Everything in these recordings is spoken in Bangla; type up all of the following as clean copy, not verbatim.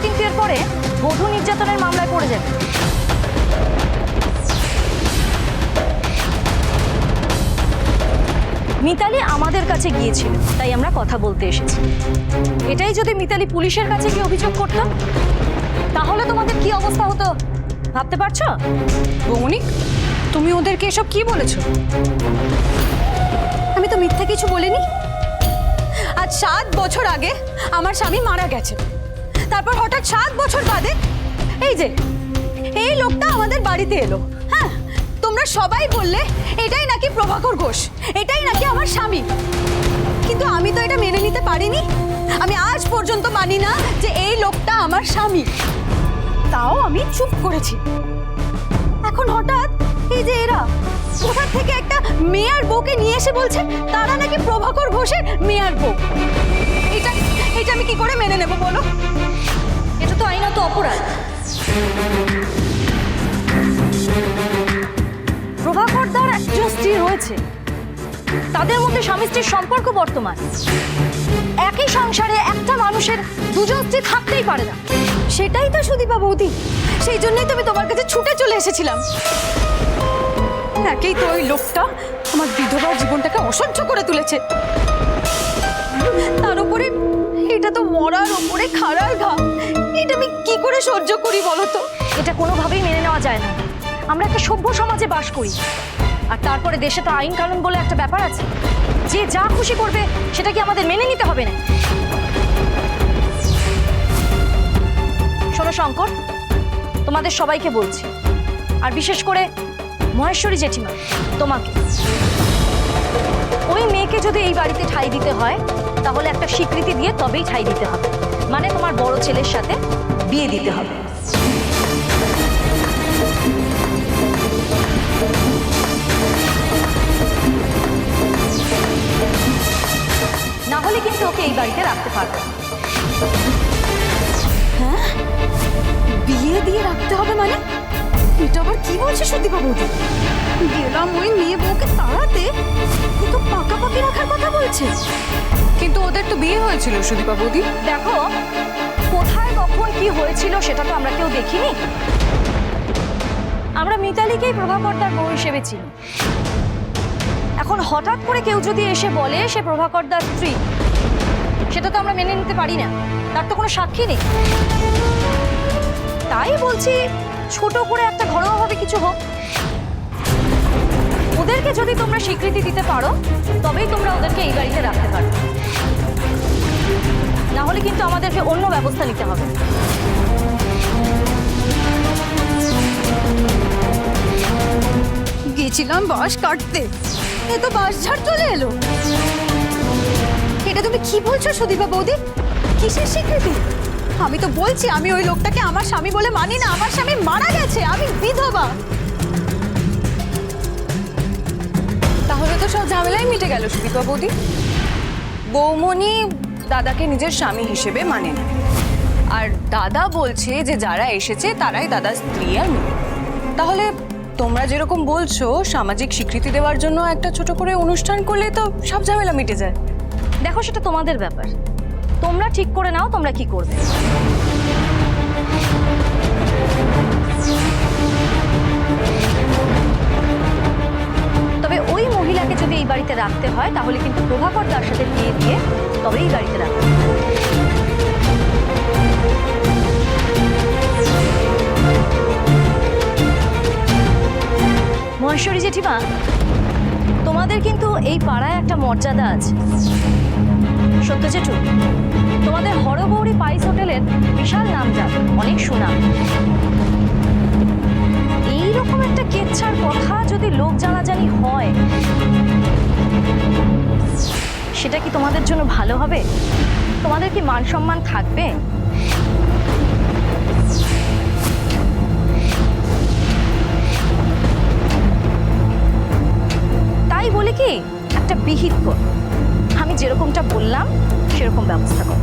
কিন্তু এরপরে বধূ নির্যাতনের মামলায় পড়ে যাবে। মিতালি আমাদের কাছে গিয়েছিল, তাই আমরা কথা বলতে এসেছি। এটাই যদি মিতালি পুলিশের কাছে গিয়ে অভিযোগ করতাম, তাহলে তোমাদের কি অবস্থা হতো ভাবতে পারছো? বৌমনি, তুমি ওদেরকে এসব কি বলেছো? আমি তো মিথ্যা কিছু বলিনি। আজ 7 বছর আগে আমার স্বামী মারা গেছে, তারপর হঠাৎ 7 বছর বাদে এই লোকটা আমাদের বাড়িতে এলো। হ্যাঁ, তোমরা সবাই বললে এটাই নাকি প্রভাকর ঘোষ, এটাই নাকি আমার স্বামী। কিন্তু আমি তো এটা মেনে নিতে পারিনি। আমি আজ পর্যন্ত মানি না যে এই লোকটা আমার স্বামী। তাও আমি চুপ করেছি। এখন হঠাৎ এই যে এরা কোথা থেকে একটা মেয়ার বউকে নিয়ে এসে বলছে তারা নাকি প্রভাকর ঘোষের মেয়ার বউ। এটা আমি কি করে মেনে নেব বলো? এটা তো আইনত অপরাধ। প্রভাকরদার একজন স্ত্রী রয়েছে, তাদের মধ্যে স্বামী স্ত্রীর সম্পর্ক বর্তমান। একই সংসারে একটা মানুষের দুজন স্ত্রী থাকতেই পারে না। সেটাই তো সুদীপা বৌদি, সেই জন্যই তো আমি তোমার কাছে ছুটে চলে এসেছিলাম। একেই তো ওই লোকটা আমার বিধবা জীবনটাকে অসহ্য করে তুলেছে, তার উপরে এটা তো মরার ওপরে খাড়ার ঘা। এটা আমি কি করে সহ্য করি বলো তো? এটা কোনোভাবেই মেনে নেওয়া যায় না। আমরা একটা সভ্য সমাজে বাস করি, আর তারপরে দেশে তো আইন কানুন বলে একটা ব্যাপার আছে। যে যা খুশি করবে সেটা কি আমাদের মেনে নিতে হবে না? শোনো শঙ্কর, তোমাদের সবাইকে বলছি, আর বিশেষ করে মহেশ্বরী জেঠিমা তোমাকে, ওই মেয়েকে যদি এই বাড়িতে ঠাঁই দিতে হয় তাহলে একটা স্বীকৃতি দিয়ে তবেই ঠাঁই দিতে হবে। মানে তোমার বড় ছেলের সাথে বিয়ে দিতে হবে। না হলে কিন্তু ওকে এই বাড়িতে রাখতে পারবে না। হ্যাঁ, বিয়ে দিয়ে রাখতে হবে মানে? এটা আবার কি বলছে সুদীপা বৌদি? গেলাম ওই মেয়ে বউকে তাড়াতে, এ তো পাকাপাকি রাখার কথা বলছে। কিন্তু ওদের তো বিয়ে হয়েছিল সুদীপা বৌদি। দেখো, কোথায় কখন কি হয়েছিল সেটা তো আমরা কেউ দেখিনি। আমরা মিতালিকেই প্রভাকরদার বউ হিসেবে চিনি। এখন হঠাৎ করে কেউ যদি এসে বলে সে প্রভাকরদার স্ত্রী, সেটা তো আমরা মেনে নিতে পারি না। তার তো কোনো সাক্ষী নেই। তাই বলছি, ছোট করে একটা ঘরোয়াভাবে কিছু হোক। ওদেরকে যদি তোমরা স্বীকৃতি দিতে পারো তবেই তোমরা ওদেরকে এই বাড়িতে রাখতে পারো, না হলে কিন্তু আমাদেরকে অন্য ব্যবস্থা নিতে হবে। গেছিলাম বাঁশ কাটতে, এ তো বাঁশ ঝাড় চলে এলো। এটা তুমি কি বলছো সুদীপা বৌদি? কিসের স্বীকৃতি? আমি তো বলছি আমি ওই লোকটাকে আমার স্বামী বলে মানি না। আমার স্বামী মারা গেছে, আমি বিধবা। তাহলে তো সব ঝামেলাই মিটে গেল সুদীপা বৌদি। বৌমনি দাদাকে নিজের স্বামী হিসেবে মানে না, আর দাদা বলছে যে যারা এসেছে তারাই দাদার স্ত্রী আর মেয়ে। তাহলে তোমরা যেরকম বলছো সামাজিক স্বীকৃতি দেওয়ার জন্য একটা ছোট করে অনুষ্ঠান করলে তো সব ঝামেলা মিটে যায়। দেখো, সেটা তোমাদের ব্যাপার, তোমরা ঠিক করে নাও তোমরা কি করবে। তবে ওই মহিলাকে যদি এই বাড়িতে রাখতে হয় তাহলে কিন্তু প্রভাকর তার সাথে বিয়ে দিয়ে তবে এই বাড়িতে রাখতে হবে। মহেশ্বরী জেঠিমা, তোমাদের কিন্তু এই পাড়ায় একটা মর্যাদা আছে। সত্য জেঠু, তোমাদের হরগৌরী পাইস হোটেলের বিশাল নামজাত, অনেক সুনাম। এইরকম একটা কেচ্ছার কথা যদি লোক জানাজানি হয়, সেটা কি তোমাদের জন্য ভালো হবে? তোমাদের কি মান সম্মান থাকবে? তাই বলে কি একটা বিহিত কর, আমি যেরকমটা বললাম সেরকম ব্যবস্থা কর।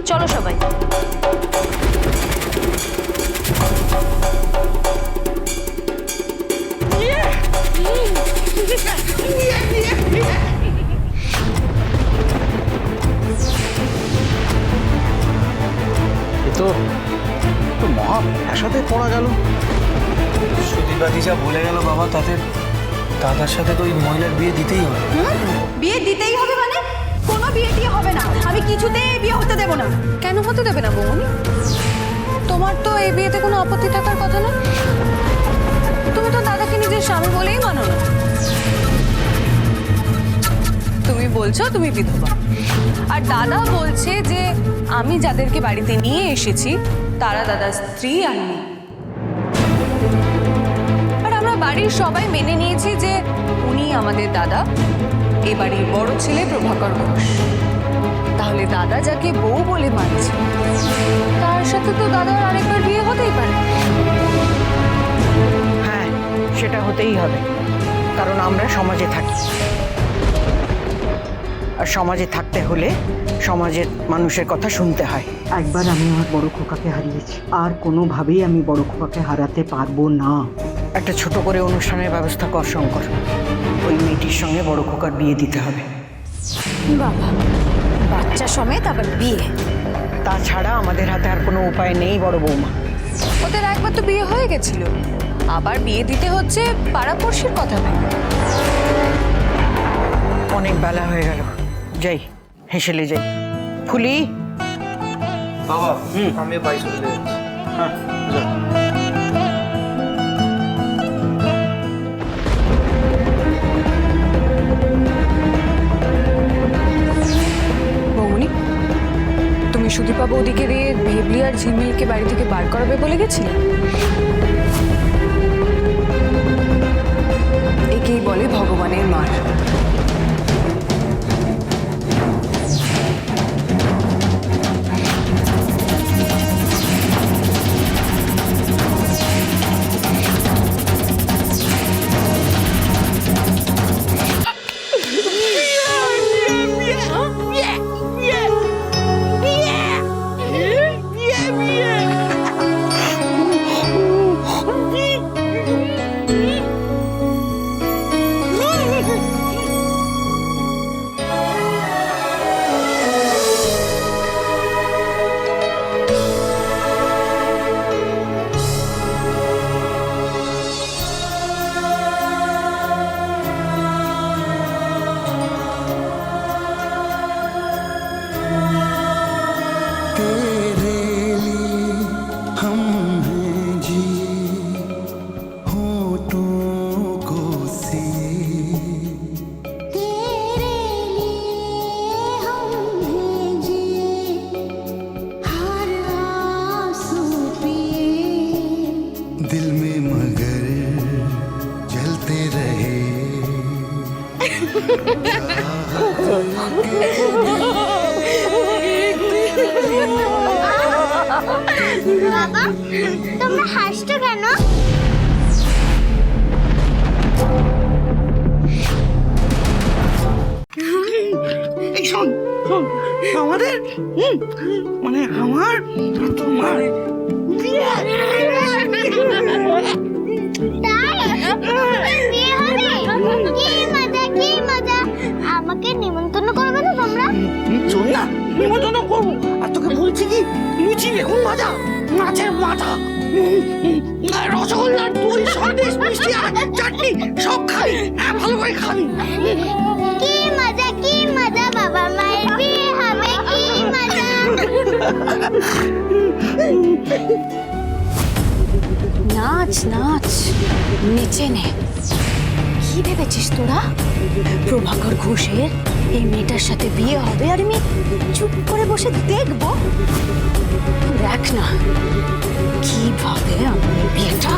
চলো সবাই। বাবা তাদের দাদার সাথে তো ওই মহিলার বিয়ে দিতেই হবে। বিয়ে দিতেই হবে মানে? কোনো বিয়ে টিয়ে হবে না, আমি কিছুতেই এই বিয়ে হতে দেবো না। কেন হতে দেবে না বৌমনি? তোমার তো এই বিয়েতে কোনো আপত্তি থাকার কথা না। তুমি তো দাদাকে নিজের স্বামী বলেই মানো না। তুমি বলছো তুমি বিধবা, আর দাদা বলছে যে আমি যাদেরকে বাড়িতে নিয়ে এসেছি তারা দাদার স্ত্রী আর মেয়ে। আর আমরা বাড়ির সবাই মেনে নিয়েছি যে উনি আমাদের দাদা, এ বাড়ির বড় ছেলে প্রভাকর ঘোষ। তাহলে দাদা যাকে বউ বলে মানছে তার সাথে তো দাদার আরেকবার বিয়ে হতেই পারে। হ্যাঁ, সেটা হতেই হবে, কারণ আমরা সমাজে থাকি, আর সমাজে থাকতে হলে সমাজের মানুষের কথা শুনতে হয়। একবার আমি আমার বড় খোকাকে হারিয়েছি, আর কোনোভাবেই আমি বড় খোকাকে হারাতে পারবো না। একটা ছোট করে অনুষ্ঠানের ব্যবস্থা কর শঙ্কর, ওই মেয়েটির সঙ্গে বড় খোকার বিয়ে দিতে হবে। বাবা, বাচ্চা সমেত আবার বিয়ে? তাছাড়া আমাদের হাতে আর কোনো উপায় নেই বড় বৌমা। ওদের একবার তো বিয়ে হয়ে গেছিল, আবার বিয়ে দিতে হচ্ছে পাড়াপড়শির কথা ভেবে। অনেক বেলা হয়ে গেল, যাই হেসেলে যাই। ফুলি, বাবা আমি বাড়ি চলে যাচ্ছি। হ্যাঁ যা। বৌমনি, তুমি সুদীপা বৌদিকে দিয়ে ভেবলি আর ঝিলমিলকে বাড়ি থেকে বার করাবে বলে গেছিলে। একেই বলে ভগবানের মার। दिल में मगर जलते रहे বাবা, তোমরা হাসছো কেন? এই শোন শোন, আমাদের মানে আমার আর তোমার তাই? বিয়ে হবে? কি মজা, কি মজা! আমাকে নিমন্ত্রণ করবে না তোমরা? শোন না, নিমন্ত্রণ করবো, আর তোকে বলছি কি, লুচি বেগুন ভাজা, মাছের মাথা, রসগোল্লা, দই, সন্দেশ, মিষ্টি আর চাটনি সব খাবি। হ্যাঁ, ভালো করে খাবি। কি মজা, কি মজা! বাবা মায়ের বিয়ে হবে, কি মজা! নাচ নাচ, নেচে নে। কি ভেবেছিস তোরা প্রভাকর ঘোষের এই মেয়েটার সাথে বিয়ে হবে আর আমি চুপ করে বসে দেখবো? দেখ না কিভাবে আমি বিয়েটা